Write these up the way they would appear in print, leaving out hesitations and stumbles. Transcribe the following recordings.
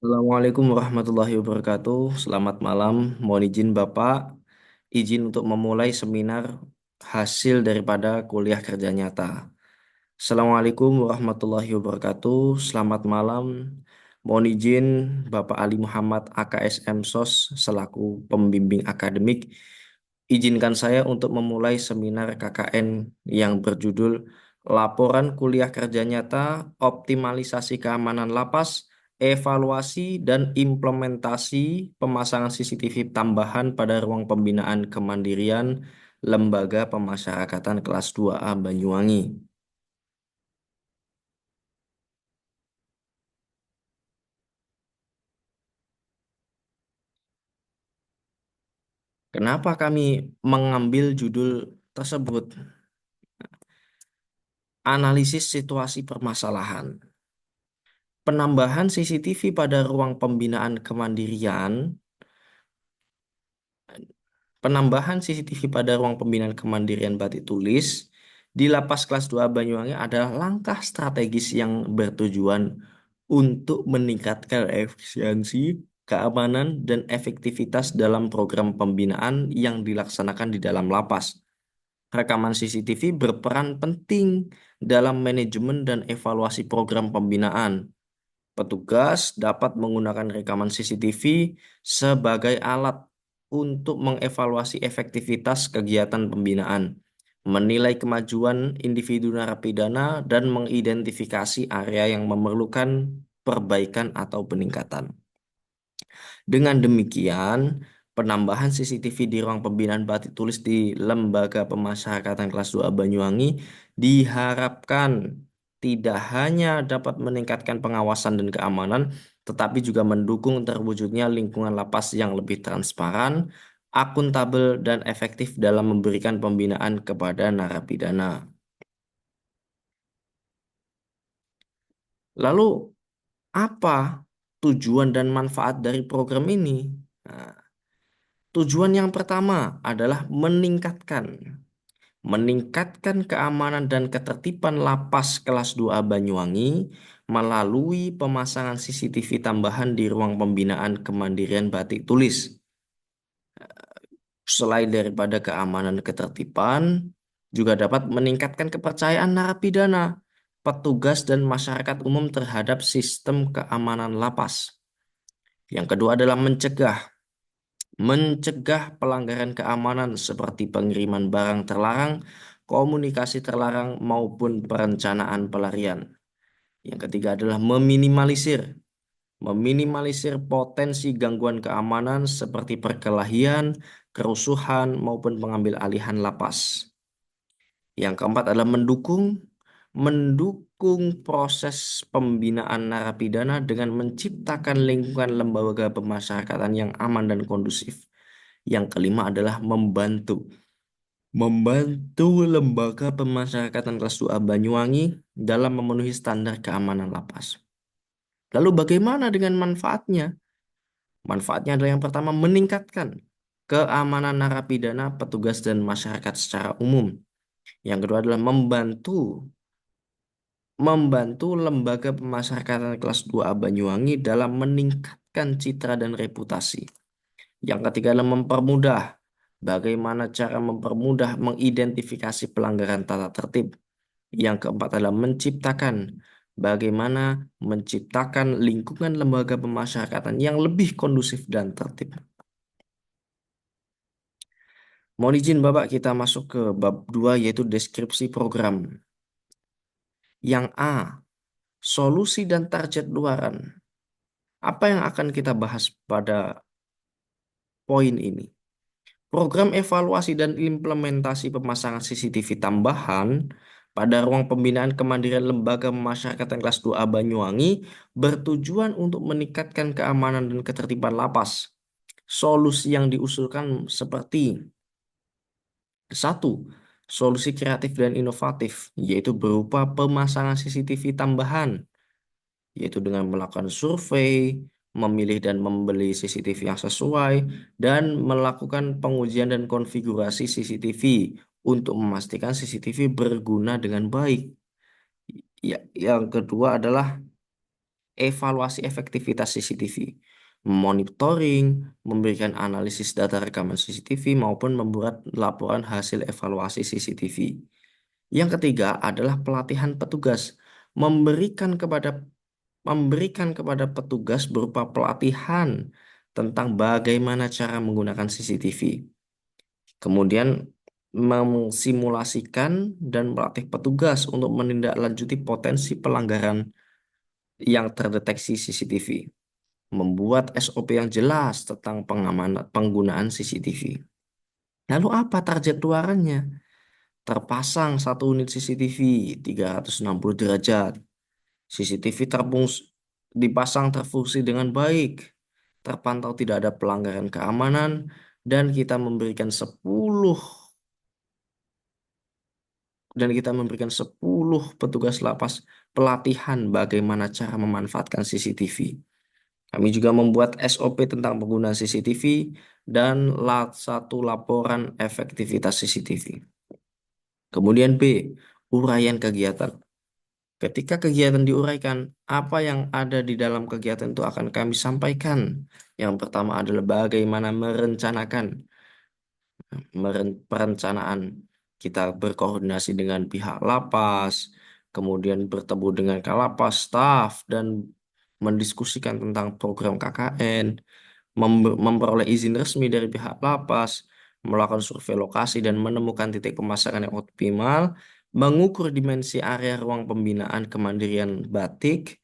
Assalamualaikum warahmatullahi wabarakatuh. Selamat malam. Mohon izin Bapak, izin untuk memulai seminar hasil daripada kuliah kerja nyata. Assalamualaikum warahmatullahi wabarakatuh. Selamat malam. Mohon izin Bapak Ali Muhammad AKSM SOS selaku pembimbing akademik. Izinkan saya untuk memulai seminar KKN yang berjudul Laporan Kuliah Kerja Nyata, Optimalisasi Keamanan Lapas, Evaluasi dan Implementasi Pemasangan CCTV Tambahan pada Ruang Pembinaan Kemandirian Lembaga Pemasyarakatan Kelas 2A Banyuwangi. Kenapa kami mengambil judul tersebut? Analisis situasi permasalahan. Penambahan CCTV pada ruang pembinaan kemandirian, penambahan CCTV pada ruang pembinaan kemandirian Batu Tulis di Lapas Kelas 2 Banyuwangi adalah langkah strategis yang bertujuan untuk meningkatkan efisiensi, keamanan, dan efektivitas dalam program pembinaan yang dilaksanakan di dalam lapas. Rekaman CCTV berperan penting dalam manajemen dan evaluasi program pembinaan. Petugas dapat menggunakan rekaman CCTV sebagai alat untuk mengevaluasi efektivitas kegiatan pembinaan, menilai kemajuan individu narapidana, dan mengidentifikasi area yang memerlukan perbaikan atau peningkatan. Dengan demikian, penambahan CCTV di ruang pembinaan Batik Tulis di Lembaga Pemasyarakatan Kelas 2 Banyuwangi diharapkan tidak hanya dapat meningkatkan pengawasan dan keamanan, tetapi juga mendukung terwujudnya lingkungan lapas yang lebih transparan, akuntabel, dan efektif dalam memberikan pembinaan kepada narapidana. Lalu, apa tujuan dan manfaat dari program ini? Nah, tujuan yang pertama adalah meningkatkan keamanan dan ketertiban lapas kelas 2 Banyuwangi melalui pemasangan CCTV tambahan di ruang pembinaan Kemandirian Batik Tulis. Selain daripada keamanan dan ketertiban, juga dapat meningkatkan kepercayaan narapidana, petugas dan masyarakat umum terhadap sistem keamanan lapas. Yang kedua adalah mencegah pelanggaran keamanan seperti pengiriman barang terlarang, komunikasi terlarang, maupun perencanaan pelarian. Yang ketiga adalah meminimalisir potensi gangguan keamanan seperti perkelahian, kerusuhan, maupun pengambil alihan lapas. Yang keempat adalah mendukung proses pembinaan narapidana dengan menciptakan lingkungan lembaga pemasyarakatan yang aman dan kondusif. Yang kelima adalah membantu lembaga pemasyarakatan kelas 2 Banyuwangi dalam memenuhi standar keamanan lapas. Lalu bagaimana dengan manfaatnya? Manfaatnya adalah yang pertama meningkatkan keamanan narapidana, petugas dan masyarakat secara umum. Yang kedua adalah membantu lembaga pemasyarakatan kelas 2A Banyuwangi dalam meningkatkan citra dan reputasi. Yang ketiga adalah bagaimana cara mempermudah mengidentifikasi pelanggaran tata tertib. Yang keempat adalah bagaimana menciptakan lingkungan lembaga pemasyarakatan yang lebih kondusif dan tertib. Mohon izin Bapak, kita masuk ke bab 2 yaitu deskripsi program. Yang A, solusi dan target luaran. Apa yang akan kita bahas pada poin ini? Program evaluasi dan implementasi pemasangan CCTV tambahan pada ruang pembinaan kemandirian lembaga pemasyarakatan kelas 2A Banyuwangi bertujuan untuk meningkatkan keamanan dan ketertiban lapas. Solusi yang diusulkan seperti satu, solusi kreatif dan inovatif, yaitu berupa pemasangan CCTV tambahan, yaitu dengan melakukan survei, memilih dan membeli CCTV yang sesuai, dan melakukan pengujian dan konfigurasi CCTV untuk memastikan CCTV berguna dengan baik. Ya, yang kedua adalah evaluasi efektivitas CCTV, monitoring, memberikan analisis data rekaman CCTV maupun membuat laporan hasil evaluasi CCTV. Yang ketiga adalah pelatihan petugas, memberikan kepada memberikan kepada petugas berupa pelatihan tentang bagaimana cara menggunakan CCTV. Kemudian memsimulasikan dan melatih petugas untuk menindaklanjuti potensi pelanggaran yang terdeteksi CCTV. Membuat SOP yang jelas tentang pengamanan penggunaan CCTV. Lalu apa target luarannya? Terpasang satu unit CCTV 360 derajat. CCTV dipasang terfungsi dengan baik. Terpantau tidak ada pelanggaran keamanan dan kita memberikan 10 petugas lapas pelatihan bagaimana cara memanfaatkan CCTV. Kami juga membuat SOP tentang penggunaan CCTV dan satu laporan efektivitas CCTV. Kemudian B, uraian kegiatan. Ketika kegiatan diuraikan, apa yang ada di dalam kegiatan itu akan kami sampaikan. Yang pertama adalah bagaimana perencanaan. Kita berkoordinasi dengan pihak lapas, kemudian bertemu dengan kalapas, staf, dan mendiskusikan tentang program KKN, memperoleh izin resmi dari pihak lapas, melakukan survei lokasi dan menemukan titik pemasangan yang optimal, mengukur dimensi area ruang pembinaan kemandirian batik,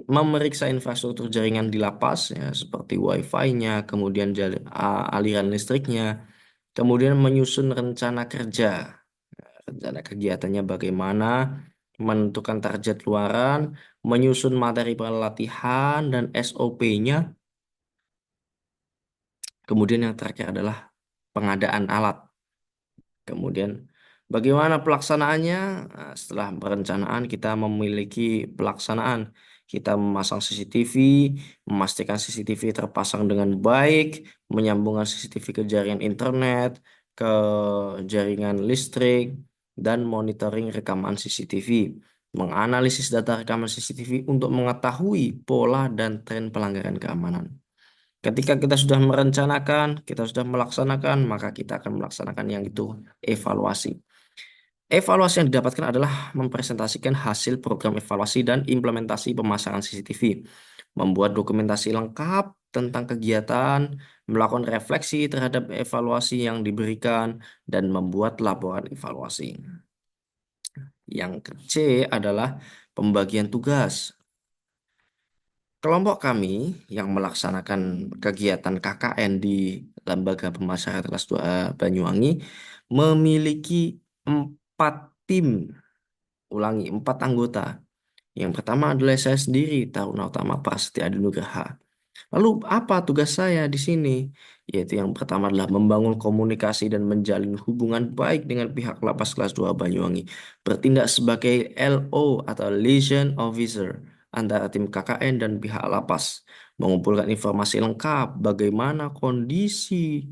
memeriksa infrastruktur jaringan di lapas, ya, seperti wifi-nya, kemudian aliran listriknya, kemudian menyusun rencana kerja, rencana kegiatannya bagaimana, menentukan target luaran, menyusun materi pelatihan dan SOP-nya. Kemudian yang terakhir adalah pengadaan alat. Kemudian bagaimana pelaksanaannya? Nah, setelah perencanaan kita memiliki pelaksanaan. Kita memasang CCTV, memastikan CCTV terpasang dengan baik, menyambungkan CCTV ke jaringan internet, ke jaringan listrik, dan monitoring rekaman CCTV. Menganalisis data rekaman CCTV untuk mengetahui pola dan tren pelanggaran keamanan. Ketika kita sudah merencanakan, kita sudah melaksanakan, maka kita akan melaksanakan yang itu evaluasi. Evaluasi yang didapatkan adalah mempresentasikan hasil program evaluasi dan implementasi pemasangan CCTV, membuat dokumentasi lengkap tentang kegiatan, melakukan refleksi terhadap evaluasi yang diberikan, dan membuat laporan evaluasi. Yang C adalah pembagian tugas. Kelompok kami yang melaksanakan kegiatan KKN di Lembaga Pemasyarakatan kelas 2 Banyuwangi memiliki 4 tim, ulangi 4 anggota. Yang pertama adalah saya sendiri, Taruna Utama Prasetya Adi Nugraha. Lalu apa tugas saya di sini? Yaitu yang pertama adalah membangun komunikasi dan menjalin hubungan baik dengan pihak Lapas kelas 2 Banyuwangi. Bertindak sebagai LO atau Liaison Officer antara tim KKN dan pihak lapas. Mengumpulkan informasi lengkap bagaimana kondisi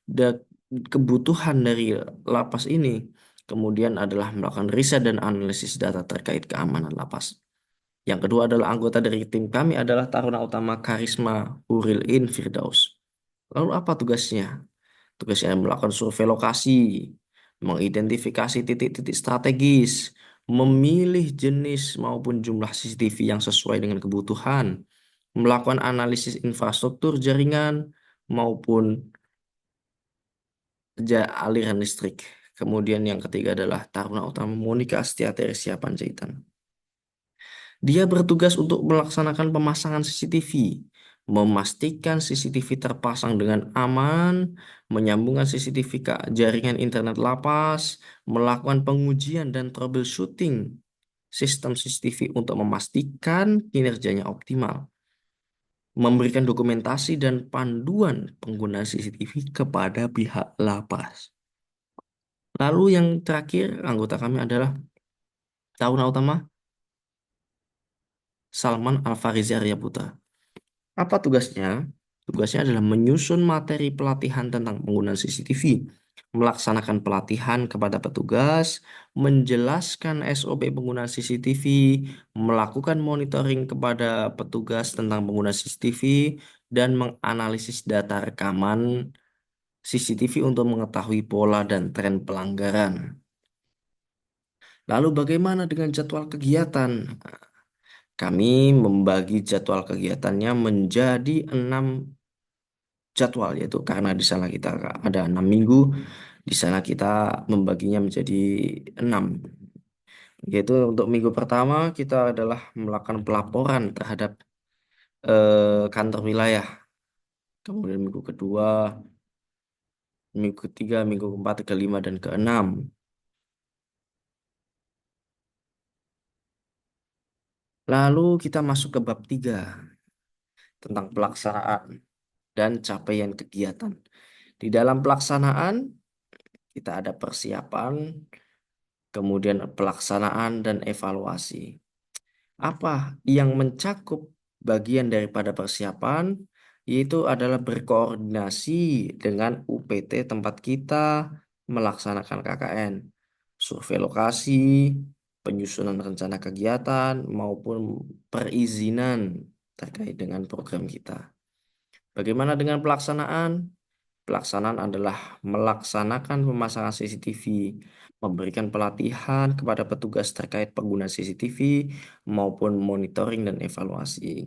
dan kebutuhan dari lapas ini. Kemudian adalah melakukan riset dan analisis data terkait keamanan lapas. Yang kedua adalah anggota dari tim kami adalah Taruna Utama Karisma Huril In Firdaus. Lalu apa tugasnya? Tugasnya melakukan survei lokasi, mengidentifikasi titik-titik strategis, memilih jenis maupun jumlah CCTV yang sesuai dengan kebutuhan, melakukan analisis infrastruktur jaringan maupun aliran listrik. Kemudian yang ketiga adalah Taruna Utama Monika Astiati Resya Panjaitan. Dia bertugas untuk melaksanakan pemasangan CCTV, memastikan CCTV terpasang dengan aman, menyambungkan CCTV ke jaringan internet lapas, melakukan pengujian dan troubleshooting sistem CCTV untuk memastikan kinerjanya optimal, memberikan dokumentasi dan panduan penggunaan CCTV kepada pihak lapas. Lalu yang terakhir, anggota kami adalah Taruna Utama Salman Alfarizi Arya Putra. Apa tugasnya? Tugasnya adalah menyusun materi pelatihan tentang penggunaan CCTV, melaksanakan pelatihan kepada petugas, menjelaskan SOP penggunaan CCTV, melakukan monitoring kepada petugas tentang penggunaan CCTV, dan menganalisis data rekaman CCTV untuk mengetahui pola dan tren pelanggaran. Lalu bagaimana dengan jadwal kegiatan? Kami membagi jadwal kegiatannya menjadi 6 jadwal, yaitu karena di sana kita ada 6 minggu, di sana kita membaginya menjadi 6. Yaitu untuk minggu pertama kita adalah melakukan pelaporan terhadap kantor wilayah. Kemudian minggu kedua, minggu ketiga, minggu keempat, kelima, dan keenam. Lalu kita masuk ke bab 3 tentang pelaksanaan dan capaian kegiatan. Di dalam pelaksanaan, kita ada persiapan, kemudian pelaksanaan dan evaluasi. Apa yang mencakup bagian daripada persiapan, yaitu adalah berkoordinasi dengan UPT tempat kita melaksanakan KKN, survei lokasi, penyusunan rencana kegiatan, maupun perizinan terkait dengan program kita. Bagaimana dengan pelaksanaan? Pelaksanaan adalah melaksanakan pemasangan CCTV, memberikan pelatihan kepada petugas terkait pengguna CCTV, maupun monitoring dan evaluasi.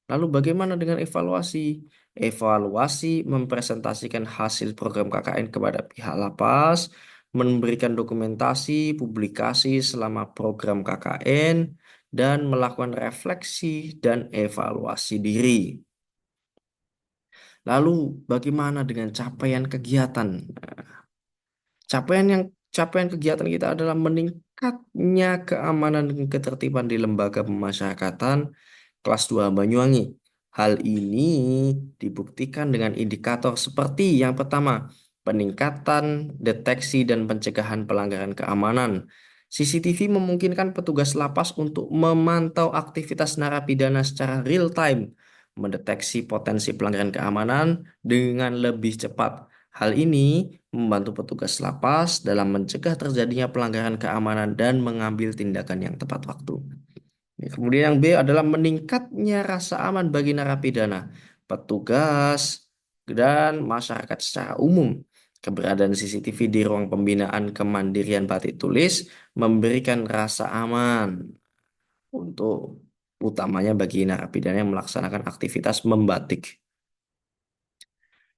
Lalu bagaimana dengan evaluasi? Evaluasi mempresentasikan hasil program KKN kepada pihak lapas, memberikan dokumentasi, publikasi selama program KKN, dan melakukan refleksi dan evaluasi diri. Lalu bagaimana dengan capaian kegiatan? Capaian yang capaian kegiatan kita adalah meningkatnya keamanan dan ketertiban di lembaga pemasyarakatan kelas 2 Banyuwangi. Hal ini dibuktikan dengan indikator seperti yang pertama, peningkatan deteksi dan pencegahan pelanggaran keamanan. CCTV memungkinkan petugas lapas untuk memantau aktivitas narapidana secara real time, mendeteksi potensi pelanggaran keamanan dengan lebih cepat. Hal ini membantu petugas lapas dalam mencegah terjadinya pelanggaran keamanan dan mengambil tindakan yang tepat waktu. Ya, kemudian yang B adalah meningkatnya rasa aman bagi narapidana, petugas, dan masyarakat secara umum. Keberadaan CCTV di ruang pembinaan kemandirian Batik Tulis memberikan rasa aman untuk utamanya bagi narapidana yang melaksanakan aktivitas membatik.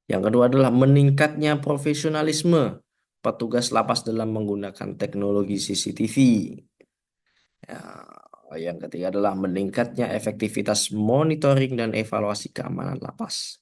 Yang kedua adalah meningkatnya profesionalisme petugas lapas dalam menggunakan teknologi CCTV. Ya, yang ketiga adalah meningkatnya efektivitas monitoring dan evaluasi keamanan lapas.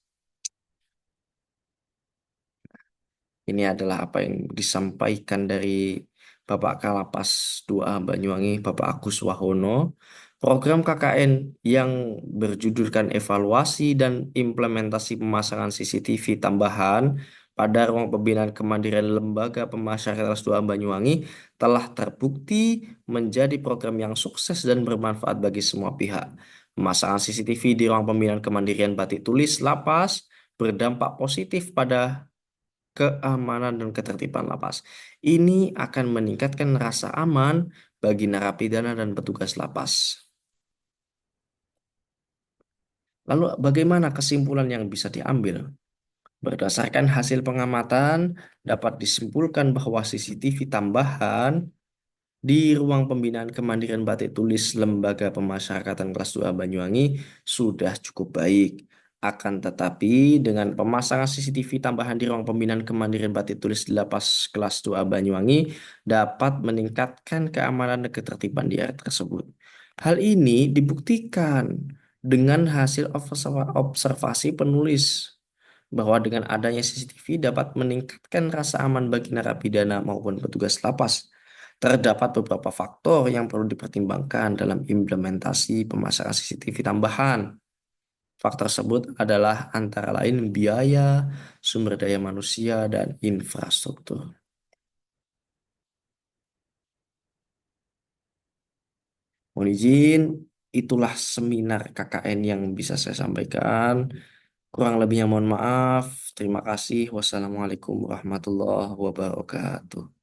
Ini adalah apa yang disampaikan dari Bapak Kalapas 2A Banyuwangi, Bapak Agus Wahono. Program KKN yang berjudulkan evaluasi dan implementasi pemasangan CCTV tambahan pada ruang pembinaan kemandirian Lembaga Pemasyarakatan kelas 2 Banyuwangi telah terbukti menjadi program yang sukses dan bermanfaat bagi semua pihak. Pemasangan CCTV di ruang pembinaan kemandirian Batik Tulis Lapas berdampak positif pada keamanan dan ketertiban lapas. Ini akan meningkatkan rasa aman bagi narapidana dan petugas lapas. Lalu bagaimana kesimpulan yang bisa diambil? Berdasarkan hasil pengamatan, dapat disimpulkan bahwa CCTV tambahan di ruang pembinaan kemandirian Batik Tulis Lembaga Pemasyarakatan kelas 2 Banyuwangi sudah cukup baik. Akan tetapi dengan pemasangan CCTV tambahan di ruang pembinaan kemandirian Batik Tulis di Lapas kelas 2 Banyuwangi dapat meningkatkan keamanan dan ketertiban di area tersebut. Hal ini dibuktikan dengan hasil observasi penulis bahwa dengan adanya CCTV dapat meningkatkan rasa aman bagi narapidana maupun petugas lapas. Terdapat beberapa faktor yang perlu dipertimbangkan dalam implementasi pemasangan CCTV tambahan. Faktor tersebut adalah antara lain biaya, sumber daya manusia, dan infrastruktur. Mohon izin, itulah seminar KKN yang bisa saya sampaikan. Kurang lebihnya mohon maaf. Terima kasih. Wassalamualaikum warahmatullahi wabarakatuh.